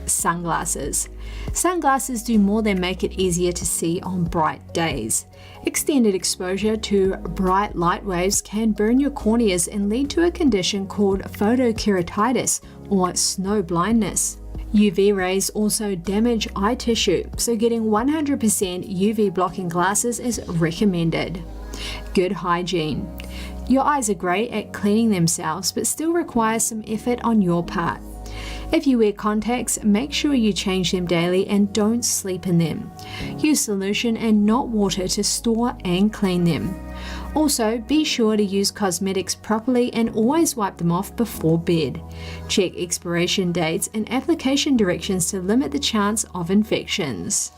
Sunglasses. Sunglasses do more than make it easier to see on bright days. Extended exposure to bright light waves can burn your corneas and lead to a condition called photokeratitis or snow blindness. UV rays also damage eye tissue, so getting 100% UV blocking glasses is recommended. Good hygiene. Your eyes are great at cleaning themselves, but still require some effort on your part. If you wear contacts, make sure you change them daily and don't sleep in them. Use solution and not water to store and clean them. Also, be sure to use cosmetics properly and always wipe them off before bed. Check expiration dates and application directions to limit the chance of infections.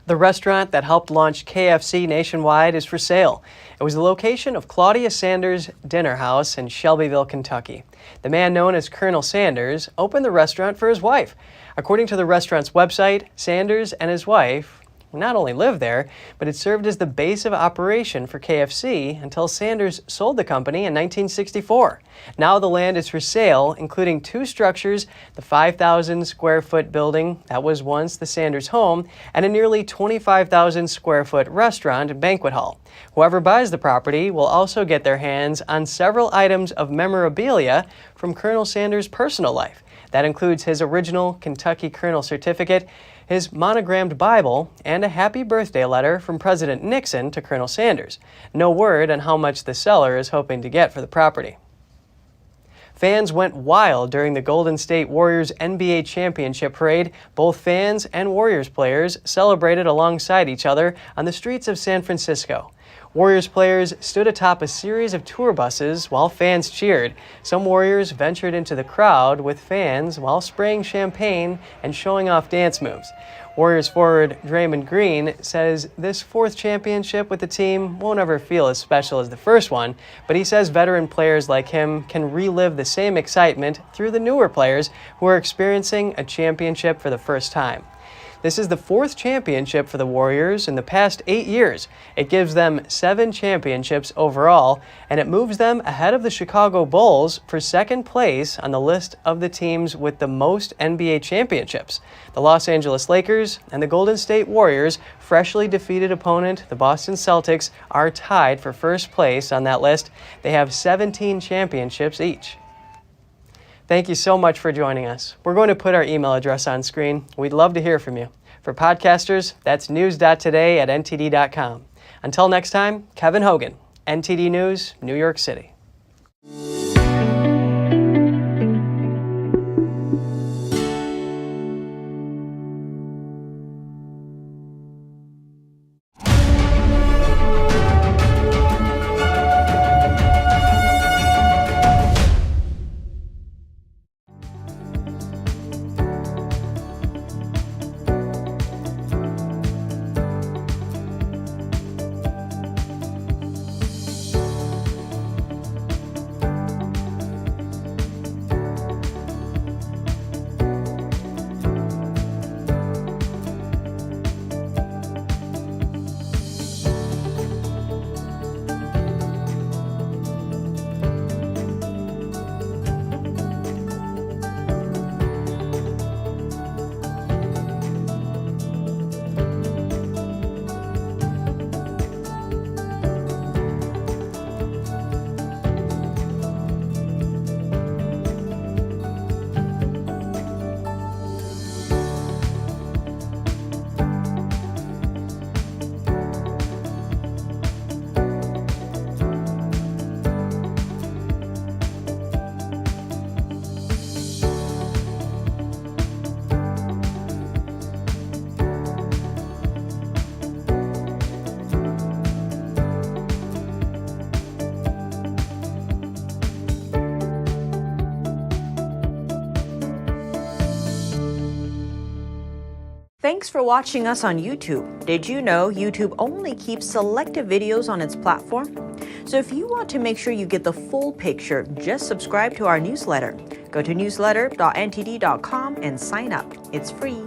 The restaurant that helped launch KFC nationwide is for sale. It was the location of Claudia Sanders' Dinner House in Shelbyville, Kentucky. The man known as Colonel Sanders opened the restaurant for his wife. According to the restaurant's website, Sanders and his wife not only lived there, but it served as the base of operation for KFC until Sanders sold the company in 1964. Now the land is for sale, including two structures, the 5,000 square foot building that was once the Sanders home, and a nearly 25,000 square foot restaurant and banquet hall. Whoever buys the property will also get their hands on several items of memorabilia from Colonel Sanders' personal life. That includes his original Kentucky Colonel certificate, his monogrammed Bible, and a happy birthday letter from President Nixon to Colonel Sanders. No word on how much the seller is hoping to get for the property. Fans went wild during the Golden State Warriors NBA championship parade. Both fans and Warriors players celebrated alongside each other on the streets of San Francisco. Warriors players stood atop a series of tour buses while fans cheered. Some Warriors ventured into the crowd with fans while spraying champagne and showing off dance moves. Warriors forward Draymond Green says this fourth championship with the team won't ever feel as special as the first one, but he says veteran players like him can relive the same excitement through the newer players who are experiencing a championship for the first time. This is the 4th championship for the Warriors in the past 8 years. It gives them 7 championships overall, and it moves them ahead of the Chicago Bulls for 2nd place on the list of the teams with the most NBA championships. The Los Angeles Lakers and the Golden State Warriors, freshly defeated opponent, the Boston Celtics, are tied for 1st place on that list. They have 17 championships each. Thank you so much for joining us. We're going to put our email address on screen. We'd love to hear from you. For podcasters, that's news.today@ntd.com. Until next time, Kevin Hogan, NTD News, New York City. Thanks for watching us on YouTube. Did you know YouTube only keeps selected videos on its platform? So if you want to make sure you get the full picture, just subscribe to our newsletter. Go to newsletter.ntd.com and sign up. It's free.